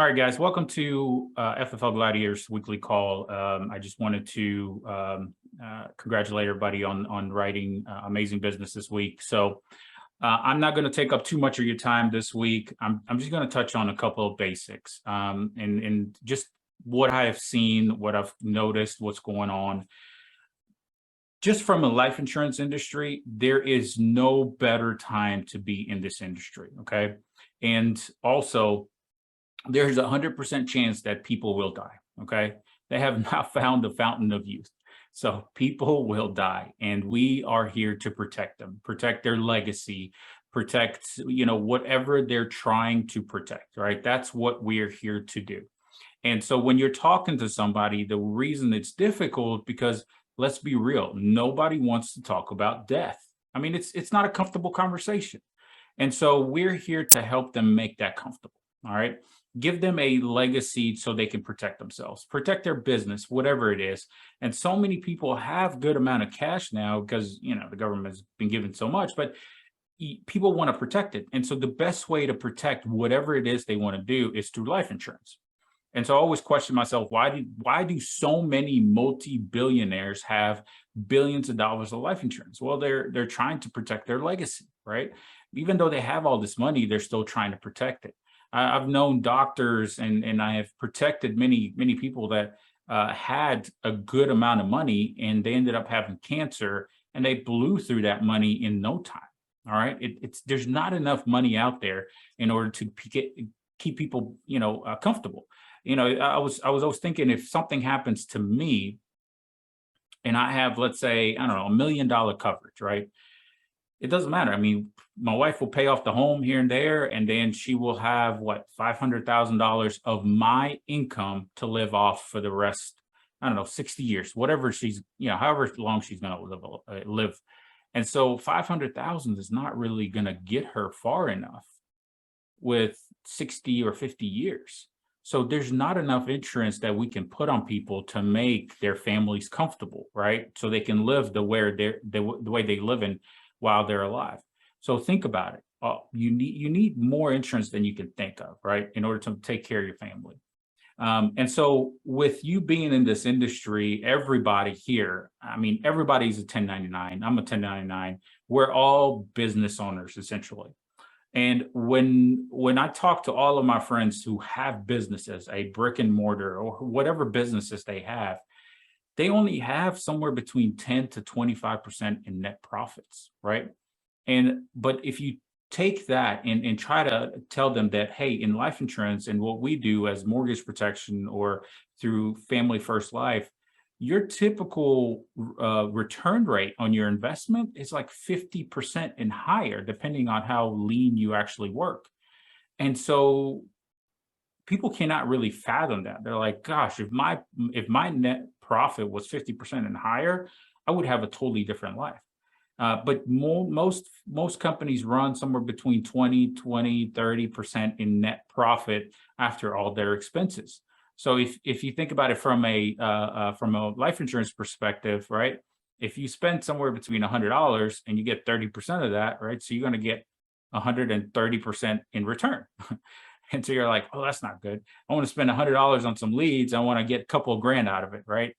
All right, guys, welcome to FFL Gladiators weekly call. I just wanted to congratulate everybody on writing amazing business this week. So I'm not going to take up too much of your time this week. I'm just going to touch on a couple of basics and just what I have seen, what I've noticed, what's going on. Just from a life insurance industry, there is no better time to be in this industry, okay? And also, there's a 100% chance that people will die, okay? They have not found the fountain of youth. So people will die, and we are here to protect them, protect their legacy, protect, whatever they're trying to protect, right? That's what we're here to do. And so when you're talking to somebody, the reason it's difficult because let's be real, nobody wants to talk about death. I mean, it's not a comfortable conversation. And so we're here to help them make that comfortable, all right? Give them a legacy so they can protect themselves, protect their business, whatever it is. And so many people have good amount of cash now because, the government's been given so much, but people want to protect it. And so the best way to protect whatever it is they want to do is through life insurance. And so I always question myself, why do so many multi-billionaires have billions of dollars of life insurance? Well, they're trying to protect their legacy, right? Even though they have all this money, they're still trying to protect it. I've known doctors and I have protected many people that had a good amount of money and they ended up having cancer and they blew through that money in no time. All right, there's not enough money out there in order to keep people comfortable. I was always thinking if something happens to me and I have, let's say, I don't know, $1 million coverage, right? It doesn't matter. I mean, my wife will pay off the home here and there, and then she will have what, $500,000 of my income to live off for the rest, I don't know, 60 years, whatever she's, however long she's going to live. And so 500,000 is not really going to get her far enough with 60 or 50 years. So there's not enough insurance that we can put on people to make their families comfortable, right? So they can live the way they live in while they're alive. So think about it. You need more insurance than you can think of, right? In order to take care of your family. And so with you being in this industry, everybody here, I mean, everybody's a 1099. I'm a 1099. We're all business owners, essentially. And when I talk to all of my friends who have businesses, a brick and mortar or whatever businesses they have, they only have somewhere between 10 to 25% in net profits, right? But if you take that and try to tell them that, hey, in life insurance and what we do as mortgage protection or through Family First Life, your typical return rate on your investment is like 50% and higher, depending on how lean you actually work. And so people cannot really fathom that. They're like, gosh, if my net profit was 50% and higher, I would have a totally different life. But most companies run somewhere between 20, 30% in net profit after all their expenses. So if you think about it from a life insurance perspective, right? If you spend somewhere between $100 and you get 30% of that, right? So you're going to get 130% in return. And so you're like, oh, that's not good. I want to spend $100 on some leads. I want to get a couple of grand out of it, right?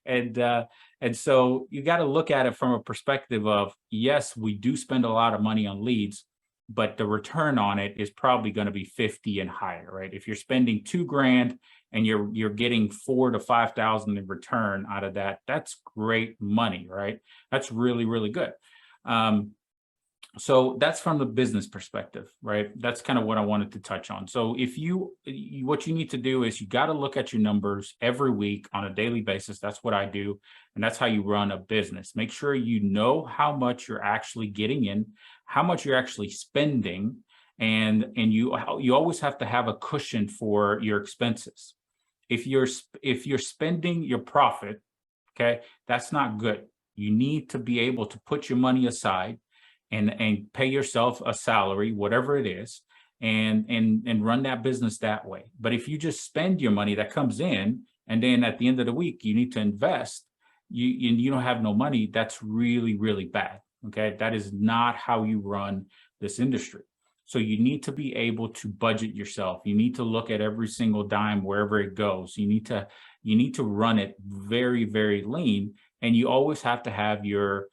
And so you got to look at it from a perspective of, yes, we do spend a lot of money on leads, but the return on it is probably going to be 50 and higher, right? If you're spending $2,000 and you're getting 4,000 to 5,000 in return out of that, that's great money, right? That's really, really good. So that's from the business perspective, right? That's kind of what I wanted to touch on. So what you need to do is you got to look at your numbers every week on a daily basis. That's what I do. And that's how you run a business. Make sure you know how much you're actually getting in, how much you're actually spending. And you always have to have a cushion for your expenses. If you're spending your profit, okay, that's not good. You need to be able to put your money aside and pay yourself a salary, whatever it is, and run that business that way. But if you just spend your money that comes in, and then at the end of the week, you need to invest, you don't have no money, that's really, really bad, okay? That is not how you run this industry. So you need to be able to budget yourself. You need to look at every single dime wherever it goes. You need to run it very, very lean, and you always have to have your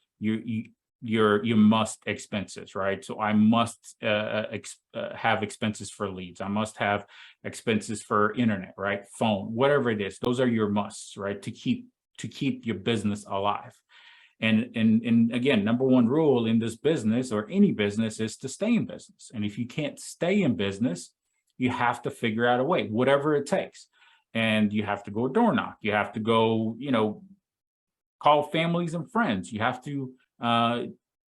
must expenses, right? So I must have expenses for leads. I must have expenses for internet, right? Phone, whatever it is. Those are your musts, right? To keep your business alive. And again, number one rule in this business or any business is to stay in business. And if you can't stay in business, you have to figure out a way, whatever it takes. And you have to go door knock. You have to go, call families and friends. You have to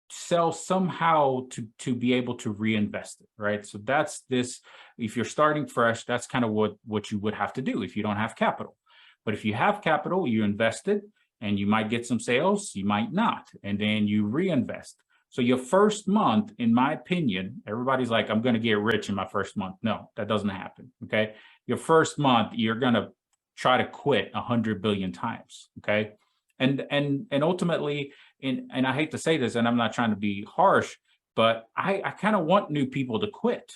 sell somehow to be able to reinvest it, right? So that's this. If you're starting fresh, that's kind of what you would have to do if you don't have capital. But if you have capital, you invest it, and you might get some sales, you might not, and then you reinvest. So your first month, in my opinion, everybody's like, I'm going to get rich in my first month. No, that doesn't happen. Okay. Your first month, you're going to try to quit 100 billion times. Okay. And ultimately, and I hate to say this, and I'm not trying to be harsh, but I kind of want new people to quit,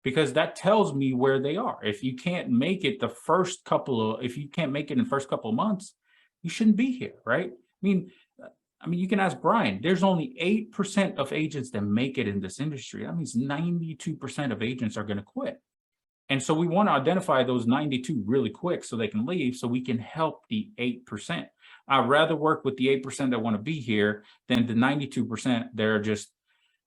because that tells me where they are. If you can't make it in the first couple of months, you shouldn't be here, right? You can ask Brian. There's only 8% of agents that make it in this industry. That means 92% of agents are going to quit. And so we want to identify those 92 really quick so they can leave, so we can help the 8%. I'd rather work with the 8% that want to be here than the 92% that are just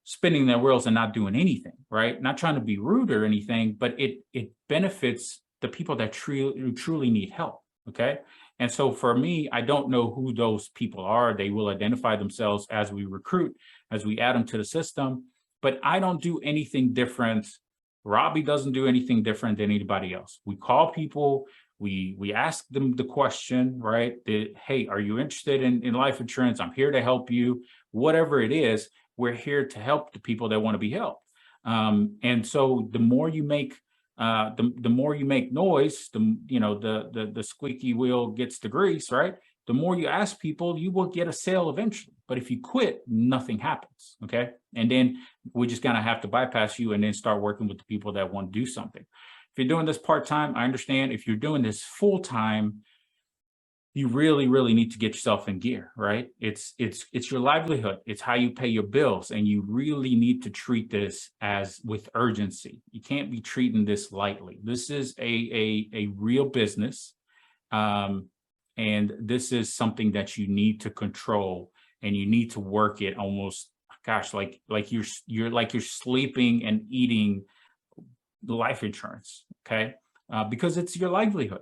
spinning their wheels and not doing anything, right? Not trying to be rude or anything, but it benefits the people that truly need help, okay? And so for me, I don't know who those people are. They will identify themselves as we recruit, as we add them to the system, but I don't do anything different. Robbie doesn't do anything different than anybody else. We call people, we ask them the question, right? Hey, are you interested in life insurance? I'm here to help you. Whatever it is, we're here to help the people that want to be helped. And so the more you make noise, the squeaky wheel gets the grease, right? The more you ask people, you will get a sale eventually. But if you quit, nothing happens, okay? And then we just kind of have to bypass you and then start working with the people that want to do something. If you're doing this part-time, I understand. If you're doing this full-time, you really, really need to get yourself in gear, right? It's your livelihood. It's how you pay your bills. And you really need to treat this as with urgency. You can't be treating this lightly. This is a real business. And this is something that you need to control, and you need to work it almost, gosh, like you're sleeping and eating life insurance, okay? Because it's your livelihood.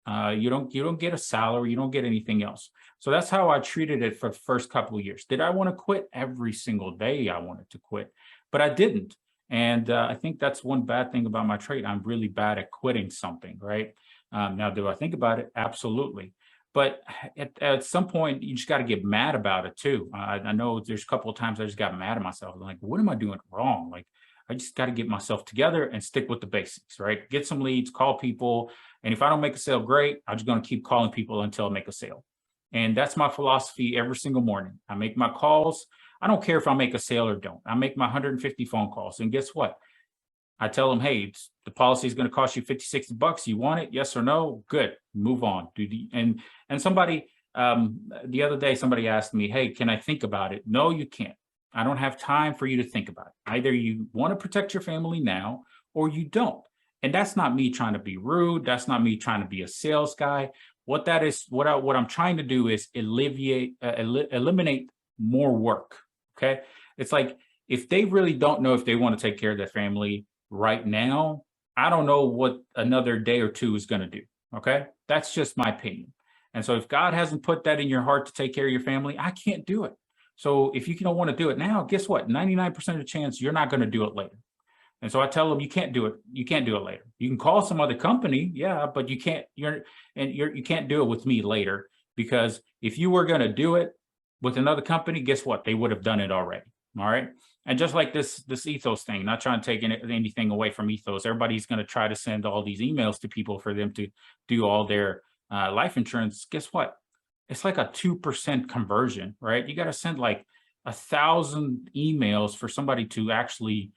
You don't get a salary, you don't get anything else. So that's how I treated it for the first couple of years. Did I want to quit every single day? I wanted to quit, but I didn't. And I think that's one bad thing about my trade. I'm really bad at quitting something, right? Now, do I think about it? Absolutely. But at some point, you just got to get mad about it too. I know there's a couple of times I just got mad at myself. I'm like, what am I doing wrong? Like, I just got to get myself together and stick with the basics, right? Get some leads, call people. And if I don't make a sale, great. I'm just going to keep calling people until I make a sale. And that's my philosophy every single morning. I make my calls. I don't care if I make a sale or don't. I make my 150 phone calls. And guess what? I tell them, hey, the policy is going to cost you 50, 60 bucks. You want it? Yes or no? Good. Move on. And somebody, the other day, somebody asked me, hey, can I think about it? No, you can't. I don't have time for you to think about it. Either you want to protect your family now or you don't. And that's not me trying to be rude. That's not me trying to be a sales guy. What I'm trying to do is eliminate more work. Okay. It's like, if they really don't know if they want to take care of their family right now, I don't know what another day or two is going to do. Okay. That's just my opinion. And so if God hasn't put that in your heart to take care of your family, I can't do it. So if you don't want to do it now, guess what? 99% of the chance you're not going to do it later. And so I tell them, you can't do it. You can't do it later. You can call some other company. Yeah, but you can't, you can't do it with me later, because if you were going to do it with another company, guess what? They would have done it already. All right. And just like this ethos thing, not trying to take anything away from ethos. Everybody's going to try to send all these emails to people for them to do all their life insurance. Guess what? It's like a 2% conversion, right? You got to send like 1,000 emails for somebody to actually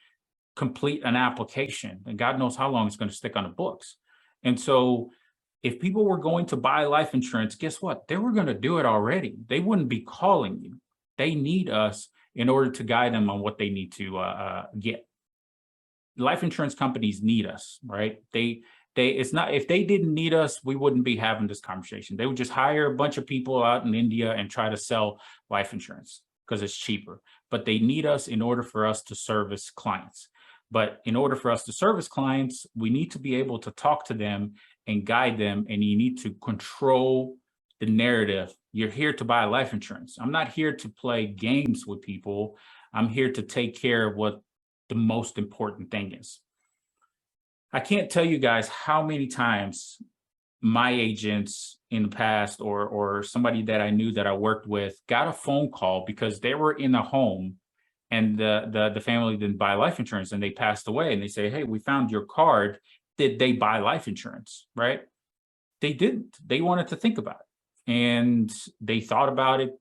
complete an application, and God knows how long it's going to stick on the books. And so if people were going to buy life insurance, guess what? They were going to do it already. They wouldn't be calling you. They need us in order to guide them on what they need to get. Life insurance companies need us, right? It's not, if they didn't need us, we wouldn't be having this conversation. They would just hire a bunch of people out in India and try to sell life insurance because it's cheaper. But they need us in order for us to service clients. But in order for us to service clients, we need to be able to talk to them and guide them, and you need to control the narrative. You're here to buy life insurance. I'm not here to play games with people. I'm here to take care of what the most important thing is. I can't tell you guys how many times my agents in the past or somebody that I knew that I worked with got a phone call because they were in a home and the family didn't buy life insurance and they passed away, and they say, hey, we found your card. Did they buy life insurance? Right? They didn't. They wanted to think about it. And they thought about it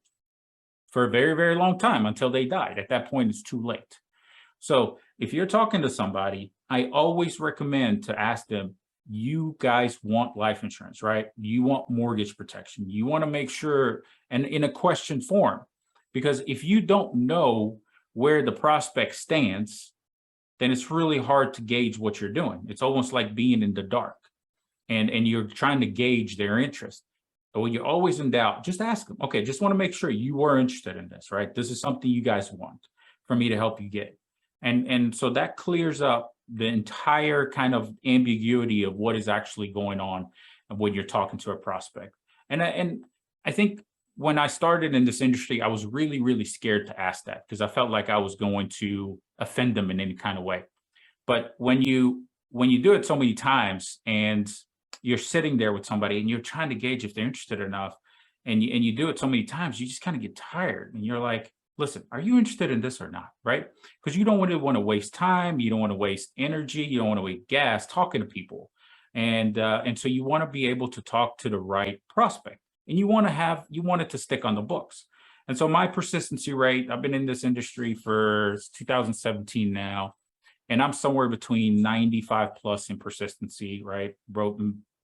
for a very, very long time until they died. At that point, it's too late. So if you're talking to somebody, I always recommend to ask them, you guys want life insurance, right? You want mortgage protection. You want to make sure, and in a question form, because if you don't know where the prospect stands, then it's really hard to gauge what you're doing. It's almost like being in the dark and you're trying to gauge their interest. But when you're always in doubt, just ask them, okay, just want to make sure you are interested in this, right? This is something you guys want for me to help you get. And so that clears up the entire kind of ambiguity of what is actually going on when you're talking to a prospect. And I think when I started in this industry, I was really, really scared to ask that because I felt like I was going to offend them in any kind of way. But when you do it so many times and you're sitting there with somebody and you're trying to gauge if they're interested enough, and you do it so many times, you just kind of get tired and you're like, listen, are you interested in this or not, right? Because you don't want to waste time, you don't want to waste energy, you don't want to waste gas talking to people, and so you want to be able to talk to the right prospect, and you want it to stick on the books. And so my persistency rate, I've been in this industry for 2017 now, and I'm somewhere between 95 plus in persistency, right? Wrote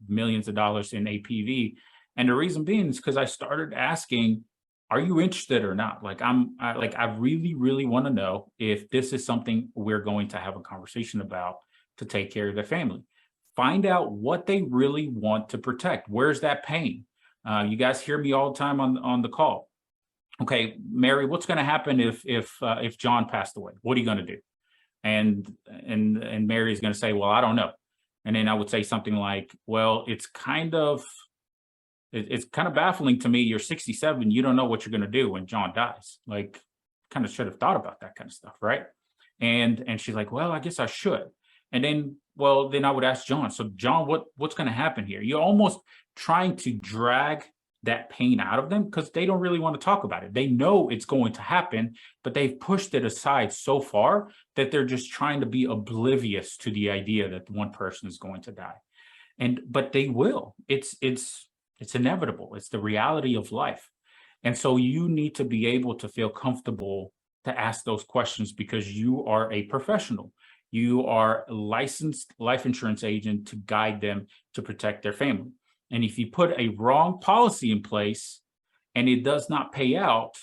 millions of dollars in APV, and the reason being is because I started asking, are you interested or not? Like I really, really want to know if this is something we're going to have a conversation about to take care of their family. Find out what they really want to protect. Where's that pain? You guys hear me all the time on the call. Okay, Mary, what's going to happen if John passed away? What are you going to do? And Mary's going to say, well, I don't know. And then I would say something like, well, it's kind of baffling to me. You're 67. You don't know what you're going to do when John dies. Like, kind of should have thought about that kind of stuff, right? And she's like, well, I guess I should. And then I would ask John. So John, what's going to happen here? You're almost trying to drag that pain out of them because they don't really want to talk about it. They know it's going to happen, but they've pushed it aside so far that they're just trying to be oblivious to the idea that one person is going to die. But they will. It's inevitable. It's the reality of life. And so you need to be able to feel comfortable to ask those questions because you are a professional. You are a licensed life insurance agent to guide them to protect their family. And if you put a wrong policy in place and it does not pay out,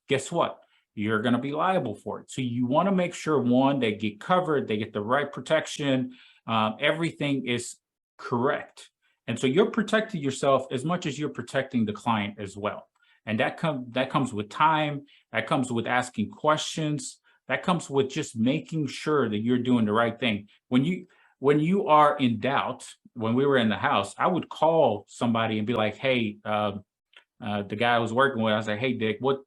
guess what? You're going to be liable for it. So you want to make sure, one, they get covered, they get the right protection, everything is correct. And so you're protecting yourself as much as you're protecting the client as well. And that comes with time, that comes with asking questions, that comes with just making sure that you're doing the right thing. When you are in doubt, when we were in the house, I would call somebody and be like, hey, the guy I was working with, I was like, hey, Dick, what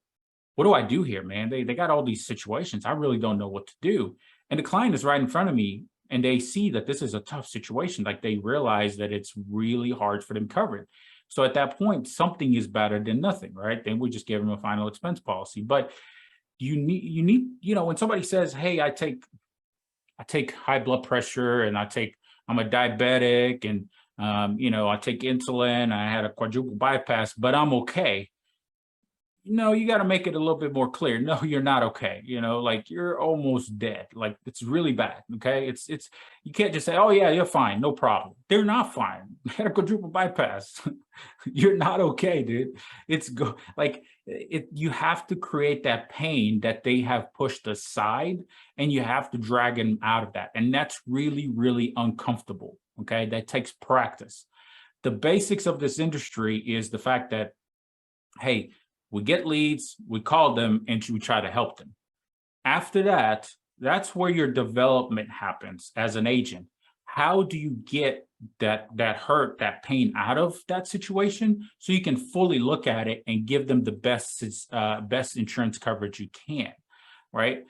do I do here, man? They got all these situations. I really don't know what to do. And the client is right in front of me and they see that this is a tough situation. Like they realize that it's really hard for them covered. So at that point, something is better than nothing, right? Then we just give them a final expense policy. But you need, when somebody says, hey, I take high blood pressure and I'm a diabetic and, I take insulin, I had a quadruple bypass, but I'm okay. no, you got to make it a little bit more clear. No, you're not okay. Like you're almost dead. Like it's really bad. Okay. It's, you can't just say, oh, yeah, you're fine. No problem. They're not fine. Had a quadruple bypass. You're not okay, dude. It's go like you have to create that pain that they have pushed aside and you have to drag them out of that. And that's really, really uncomfortable. Okay. That takes practice. The basics of this industry is the fact that, hey, we get leads, we call them, and we try to help them. After that, that's where your development happens as an agent. How do you get that hurt, that pain out of that situation so you can fully look at it and give them the best insurance coverage you can, right?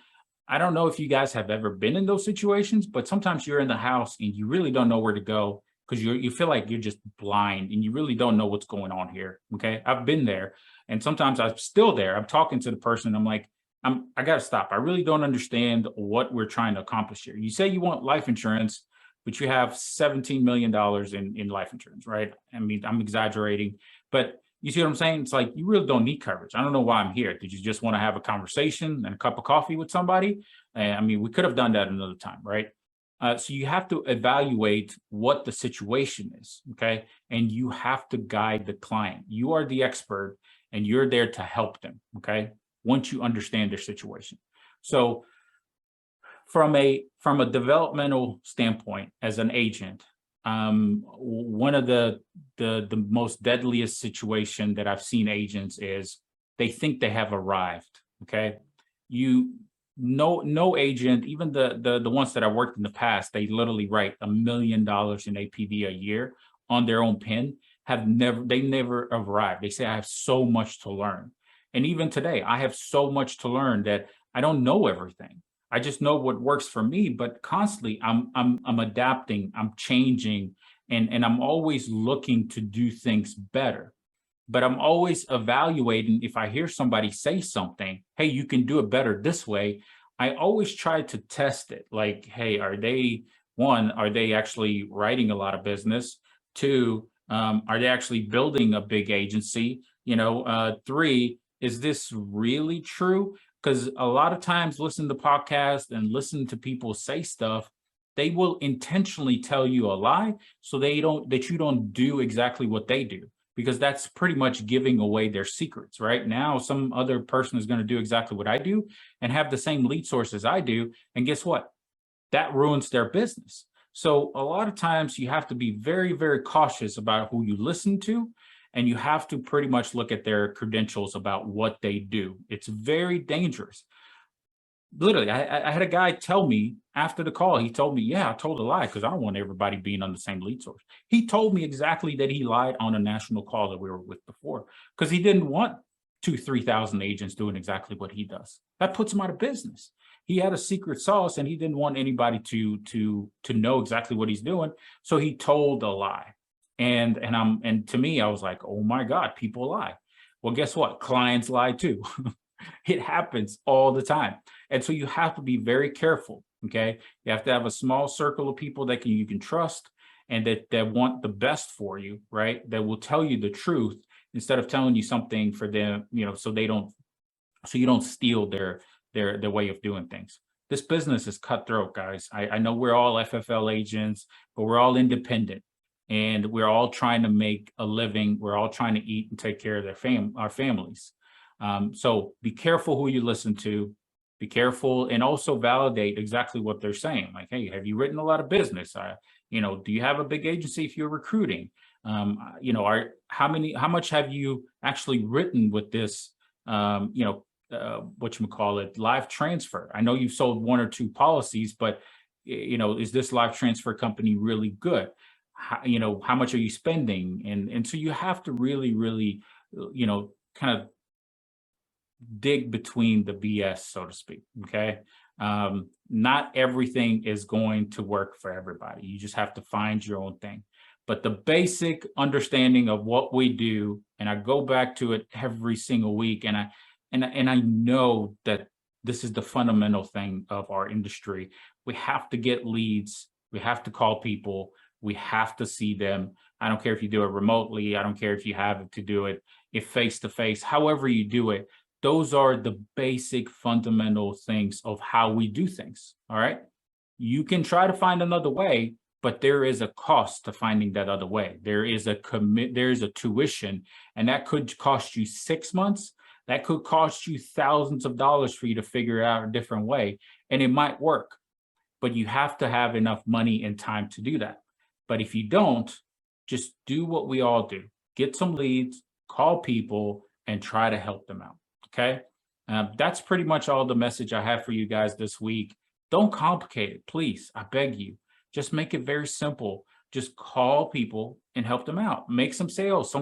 I don't know if you guys have ever been in those situations, but sometimes you're in the house and you really don't know where to go because you feel like you're just blind and you really don't know what's going on here. Okay. I've been there. And sometimes I'm still there. I'm talking to the person. I'm like, I gotta stop. I really don't understand what we're trying to accomplish here. You say you want life insurance, but you have $17 million in life insurance, right? I mean, I'm exaggerating, but you see what I'm saying? It's like you really don't need coverage. I don't know why I'm here. Did you just want to have a conversation and a cup of coffee with somebody? I mean, we could have done that another time, right? So you have to evaluate what the situation is, okay? And you have to guide the client. You are the expert and you're there to help them, okay? Once you understand their situation. So from a developmental standpoint, as an agent, one of the most deadliest situation that I've seen agents is they think they have arrived. Okay, no agent, even the ones that I worked in the past, they literally write $1 million in APV a year on their own pen. They never arrived. They say I have so much to learn, and even today I have so much to learn that I don't know everything. I just know what works for me, but constantly I'm adapting, I'm changing, and I'm always looking to do things better. But I'm always evaluating if I hear somebody say something, hey, you can do it better this way. I always try to test it. Like, hey, are they actually writing a lot of business? Two, are they actually building a big agency? Three, is this really true? Because a lot of times listen to podcasts and listen to people say stuff, they will intentionally tell you a lie so that you don't do exactly what they do, because that's pretty much giving away their secrets. Right now some other person is going to do exactly what I do and have the same lead source as I do, and guess what? That ruins their business. So a lot of times you have to be very, very cautious about who you listen to, and you have to pretty much look at their credentials about what they do. It's very dangerous. Literally, I had a guy tell me after the call, he told me, yeah, I told a lie because I don't want everybody being on the same lead source. He told me exactly that he lied on a national call that we were with before because he didn't want 3,000 agents doing exactly what he does. That puts him out of business. He had a secret sauce and he didn't want anybody to know exactly what he's doing. So he told a lie. And to me, I was like, oh my God, people lie. Well, guess what? Clients lie too. It happens all the time. And so you have to be very careful. Okay. You have to have a small circle of people that you can trust and that want the best for you, right? That will tell you the truth instead of telling you something for them, so you don't steal their way of doing things. This business is cutthroat, guys. I know we're all FFL agents, but we're all independent and we're all trying to make a living. We're all trying to eat and take care of our families. So be careful who you listen to, be careful, and also validate exactly what they're saying. Like, hey, have you written a lot of business? Do you have a big agency if you're recruiting? How much have you actually written with this, whatchamacallit, live transfer? I know you've sold one or two policies, but is this live transfer company really good? How much are you spending? And so you have to really, really, kind of dig between the BS, so to speak. Okay. Not everything is going to work for everybody. You just have to find your own thing. But the basic understanding of what we do, and I go back to it every single week, and I know that this is the fundamental thing of our industry. We have to get leads. We have to call people. We have to see them. I don't care if you do it remotely. I don't care if you have to do it, if face to face, however you do it. Those are the basic fundamental things of how we do things. All right. You can try to find another way, but there is a cost to finding that other way. There is a there is a tuition, and that could cost you 6 months. That could cost you thousands of dollars for you to figure out a different way. And it might work, but you have to have enough money and time to do that. But if you don't, just do what we all do. Get some leads, call people, and try to help them out. Okay. That's pretty much all the message I have for you guys this week. Don't complicate it, please. I beg you. Just make it very simple. Just call people and help them out. Make some sales. I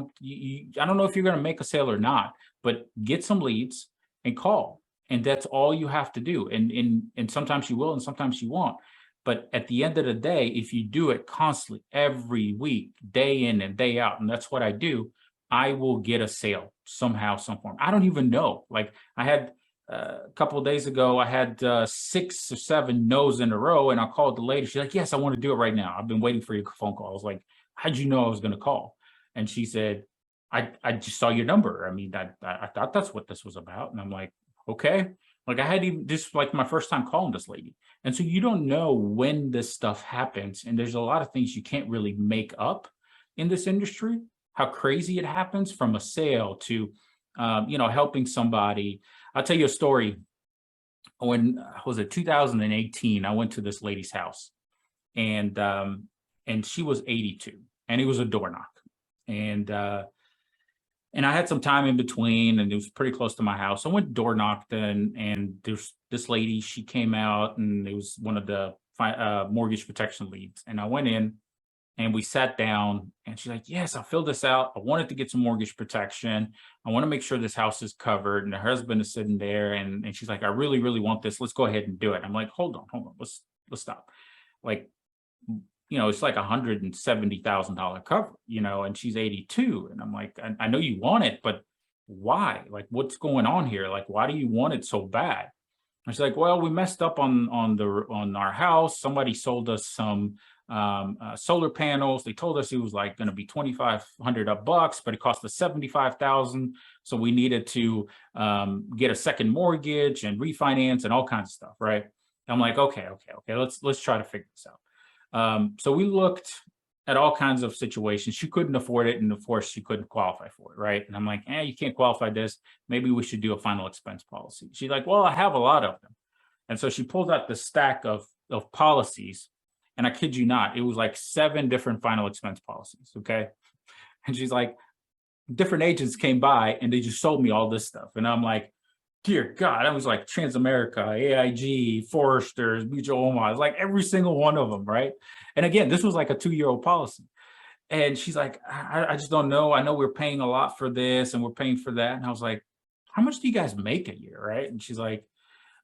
don't know if you're going to make a sale or not, but get some leads and call. And that's all you have to do. And sometimes you will, and sometimes you won't. But at the end of the day, if you do it constantly, every week, day in and day out, and that's what I do, I will get a sale somehow, some form. I don't even know. Like I had a couple of days ago, I had 6 or 7 no's in a row, and I called the lady. She's like, "Yes, I want to do it right now. I've been waiting for your phone call." I was like, "How'd you know I was going to call?" And she said, I just saw your number. I mean, I thought that's what this was about." And I'm like, "Okay." Like I had even just like my first time calling this lady. And so you don't know when this stuff happens. And there's a lot of things you can't really make up in this industry, how crazy it happens from a sale to, helping somebody. I'll tell you a story. When was it 2018? I went to this lady's house, and she was 82, and it was a door knock, and I had some time in between, and it was pretty close to my house. I went door knocked, and there's this lady. She came out, and it was one of the mortgage protection leads. And I went in, and we sat down, and she's like, "Yes, I filled this out. I wanted to get some mortgage protection. I want to make sure this house is covered." And her husband is sitting there, and she's like, "I really, really want this. Let's go ahead and do it." I'm like, hold on. Let's stop. Like, it's like $170,000 cover, and she's 82. And I'm like, I know you want it, but why? Like, what's going on here? Like, why do you want it so bad? And she's like, "Well, we messed up on our house. Somebody sold us some solar panels. They told us it was like going to be $2,500 but it cost us 75,000. So we needed to get a second mortgage and refinance and all kinds of stuff." Right? I'm like, okay. Let's try to figure this out. So we looked at all kinds of situations. She couldn't afford it, and of course she couldn't qualify for it, right? And I'm like, you can't qualify this. Maybe we should do a final expense policy. She's like, "Well, I have a lot of them." And so she pulled out the stack of policies, and I kid you not, it was like 7 different final expense policies, okay? And she's like, different agents came by, and they just sold me all this stuff. And I'm like, dear God, I was like Transamerica, AIG, Foresters, Mutual Omaha. It's like every single one of them, right? And again, this was like a 2-year-old policy. And she's like, I just don't know. I know we're paying a lot for this and we're paying for that. And I was like, "How much do you guys make a year?" Right? And she's like,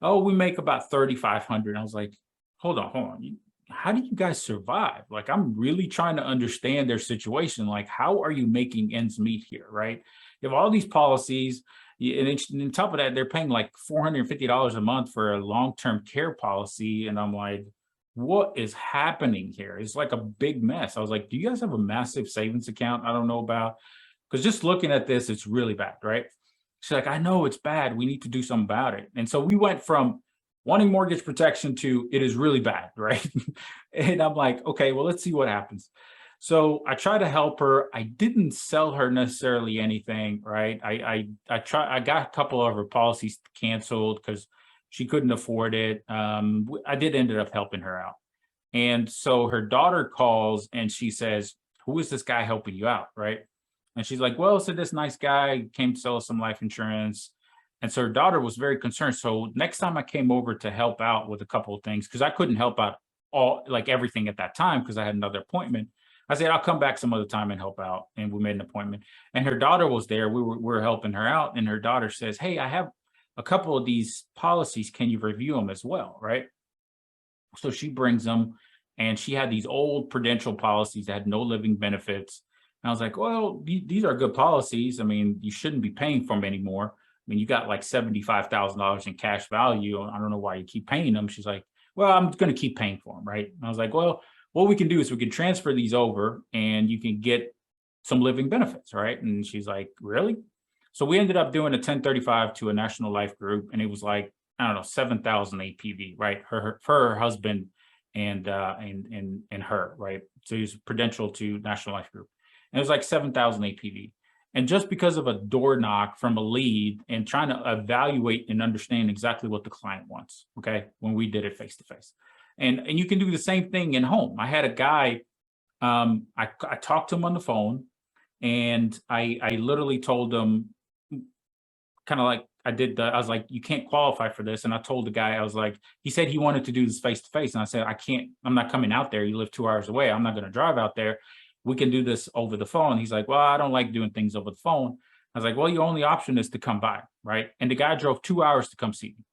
"Oh, we make about 3,500." I was like, hold on. How do you guys survive? Like, I'm really trying to understand their situation. Like, how are you making ends meet here, right? You have all these policies, and on top of that, they're paying like $450 a month for a long-term care policy. And I'm like, what is happening here? It's like a big mess. I was like, "Do you guys have a massive savings account I don't know about?" Because just looking at this, it's really bad, right? She's like, "I know it's bad. We need to do something about it." And so we went from wanting mortgage protection to it is really bad, right? And I'm like, okay, well, let's see what happens. So I try to help her. I didn't sell her necessarily anything, right? I got a couple of her policies canceled because she couldn't afford it. I did ended up helping her out. And so her daughter calls and she says, "Who is this guy helping you out?" Right? And she's like, "Well, so this nice guy came to sell us some life insurance." And so her daughter was very concerned. So next time I came over to help out with a couple of things, because I couldn't help out everything at that time because I had another appointment. I said, "I'll come back some other time and help out." And we made an appointment. And her daughter was there. We were helping her out. And her daughter says, "Hey, I have a couple of these policies. Can you review them as well?" Right? So she brings them, and she had these old Prudential policies that had no living benefits. And I was like, "Well, these are good policies. I mean, you shouldn't be paying for them anymore. I mean, you got like $75,000 in cash value. I don't know why you keep paying them." She's like, "Well, I'm going to keep paying for them." Right? And I was like, "Well, what we can do is we can transfer these over and you can get some living benefits." Right? And she's like, "Really?" So we ended up doing a 1035 to a National Life group, and it was like, I don't know, 7,000 APV, right? For her husband and her, right? So he was Prudential to National Life group, and it was like 7,000 APV. And just because of a door knock from a lead and trying to evaluate and understand exactly what the client wants, okay, when we did it face to face. And you can do the same thing in home. I had a guy, I talked to him on the phone, and I literally told him, kind of like I was like, you can't qualify for this. And I told the guy, I was like, he said he wanted to do this face to face. And I said, I'm not coming out there. You live 2 hours away. I'm not going to drive out there. We can do this over the phone. He's like, well, I don't like doing things over the phone. I was like, well, your only option is to come by, right? And the guy drove 2 hours to come see me.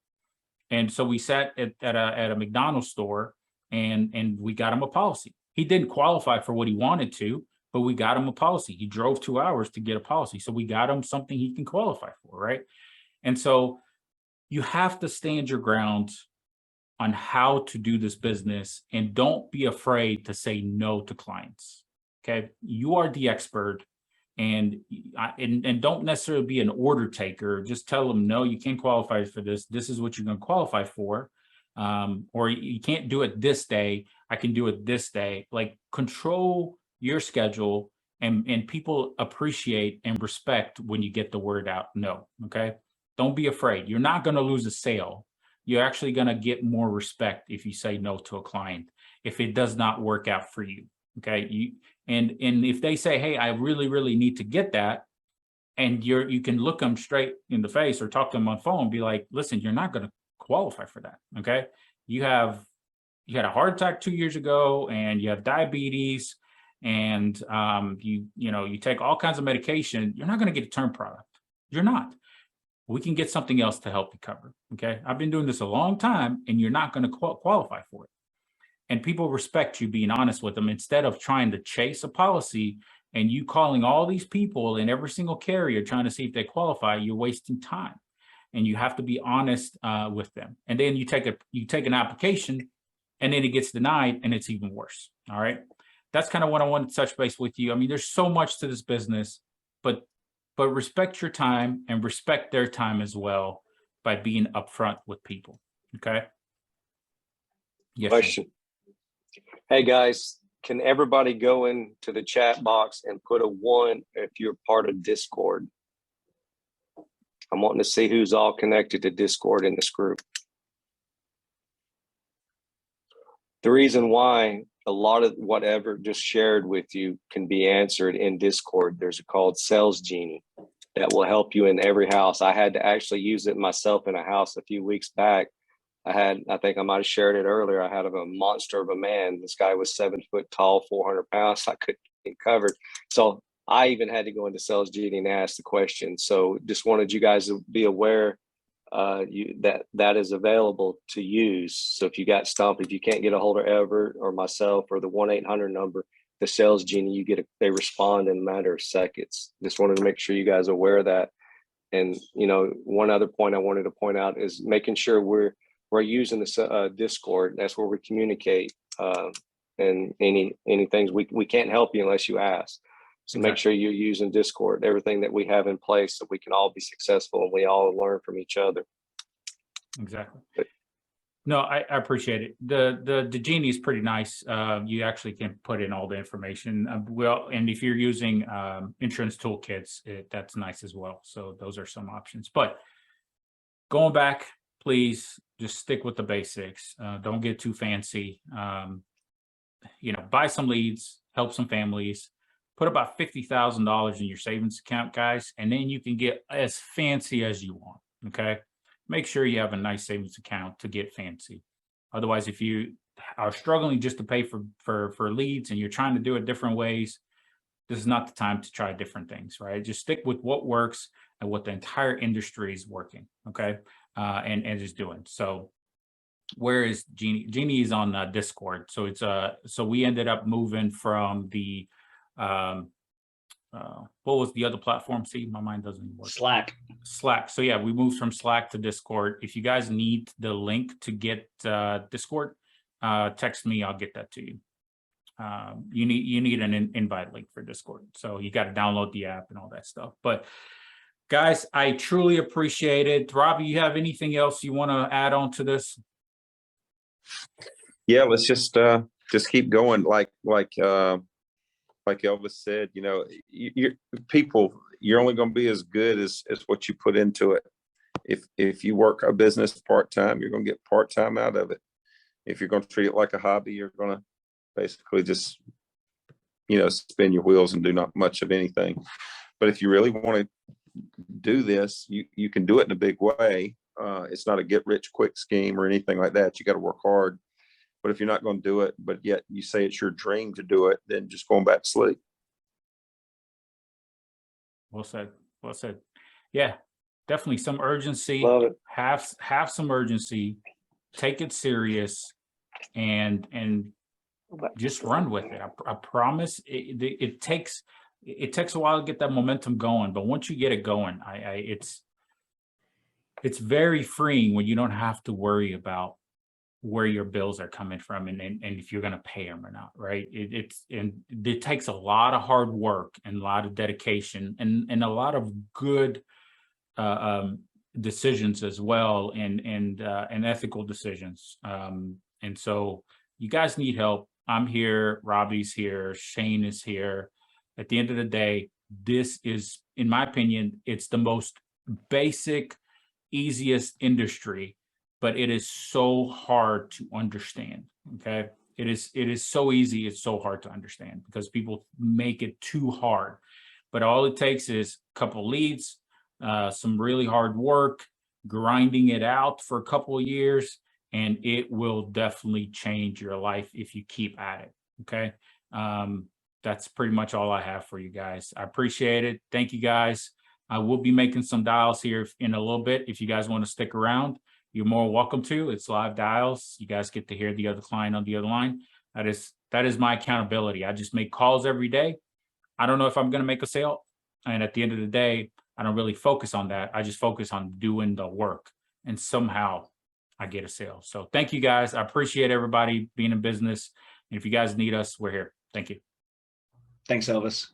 And so we sat at a McDonald's store, and we got him a policy. He didn't qualify for what he wanted to, but we got him a policy. He drove 2 hours to get a policy. So we got him something he can qualify for, right? And so you have to stand your ground on how to do this business, and don't be afraid to say no to clients. Okay. You are the expert, and don't necessarily be an order taker. Just tell them, no, you can't qualify for this. This is what you're going to qualify for. Or you can't do it this day. I can do it this day. Like, control your schedule, and people appreciate and respect when you get the word out. No. Okay. Don't be afraid. You're not going to lose a sale. You're actually going to get more respect if you say no to a client, if it does not work out for you. Okay. And if they say, hey, I really, really need to get that, and you can look them straight in the face or talk to them on phone and be like, listen, you're not going to qualify for that. Okay. You had a heart attack 2 years ago, and you have diabetes, and you take all kinds of medication. You're not going to get a term product. You're not. We can get something else to help you cover. Okay. I've been doing this a long time, and you're not going to qualify for it. And people respect you being honest with them, instead of trying to chase a policy and you calling all these people in every single carrier trying to see if they qualify. You're wasting time, and you have to be honest with them. And then you take an application, and then it gets denied, and it's even worse. All right. That's kind of what I wanted to touch base with you. I mean, there's so much to this business, but respect your time and respect their time as well by being upfront with people. Okay. Yes. Question. Hey guys, can everybody go into the chat box and put a 1 if you're part of Discord? I'm wanting to see who's all connected to Discord in this group. The reason why a lot of whatever just shared with you can be answered in Discord. There's a called Sales Genie that will help you in every house. I had to actually use it myself in a house a few weeks back. I think I might have shared it earlier. I had a monster of a man. This guy was 7 foot tall, 400 pounds. I couldn't get covered. So I even had to go into Sales Genie and ask the question. So just wanted you guys to be aware that is available to use. So if you got stumped, if you can't get a hold of Everett or myself or the 1-800 number, the Sales Genie, they respond in a matter of seconds. Just wanted to make sure you guys are aware of that. And one other point I wanted to point out is making sure we're using this Discord. That's where we communicate, and any things we can't help you unless you ask. So Make sure you're using Discord, everything that we have in place, so we can all be successful and we all learn from each other. Exactly. No, I appreciate it. The Genie is pretty nice. You actually can put in all the information. And if you're using insurance toolkits, that's nice as well. So those are some options. But going back, please just stick with the basics. Don't get too fancy. Buy some leads, help some families, put about $50,000 in your savings account, guys, and then you can get as fancy as you want. Okay. Make sure you have a nice savings account to get fancy. Otherwise, if you are struggling just to pay for leads and you're trying to do it different ways, this is not the time to try different things, right? Just stick with what works and what the entire industry is working. Okay. And just doing. So where is Genie? Genie is on Discord. So it's so we ended up moving from the what was the other platform? See, my mind doesn't work. Slack. So yeah, we moved from Slack to Discord. If you guys need the link to get Discord, text me. I'll get that to you. You need an invite link for Discord. So you got to download the app and all that stuff. But Guys, I truly appreciate it. Robbie, you have anything else you want to add on to this? Yeah, let's just keep going. Like Elvis said, you know, you're only going to be as good as what you put into it. If you work a business part-time, you're going to get part-time out of it. If you're going to treat it like a hobby, you're going to basically just, you know, spin your wheels and do not much of anything. But if you really want to do this, you can do it in a big way. It's not a get rich quick scheme or anything like that. You got to work hard. But if you're not going to do it, but yet you say it's your dream to do it, then just going back to sleep. Well said. Well said. Yeah, definitely some urgency. Love it. Have some urgency. Take it serious, and just run with it. I promise. It takes a while to get that momentum going, but once you get it going, it's very freeing when you don't have to worry about where your bills are coming from and if you're going to pay them or not, right? It takes a lot of hard work and a lot of dedication and a lot of good decisions as well, and ethical decisions. And so you guys need help. I'm here, Robbie's here, Shane is here. At the end of the day, this is, in my opinion, it's the most basic, easiest industry, but it is so hard to understand. Okay. It is so easy. It's so hard to understand because people make it too hard, but all it takes is a couple leads, some really hard work, grinding it out for a couple of years, and it will definitely change your life if you keep at it. Okay. That's pretty much all I have for you guys. I appreciate it. Thank you guys. I will be making some dials here in a little bit. If you guys want to stick around, you're more welcome to. It's live dials. You guys get to hear the other client on the other line. That is my accountability. I just make calls every day. I don't know if I'm going to make a sale. And at the end of the day, I don't really focus on that. I just focus on doing the work, and somehow I get a sale. So thank you guys. I appreciate everybody being in business. And if you guys need us, we're here. Thank you. Thanks, Elvis.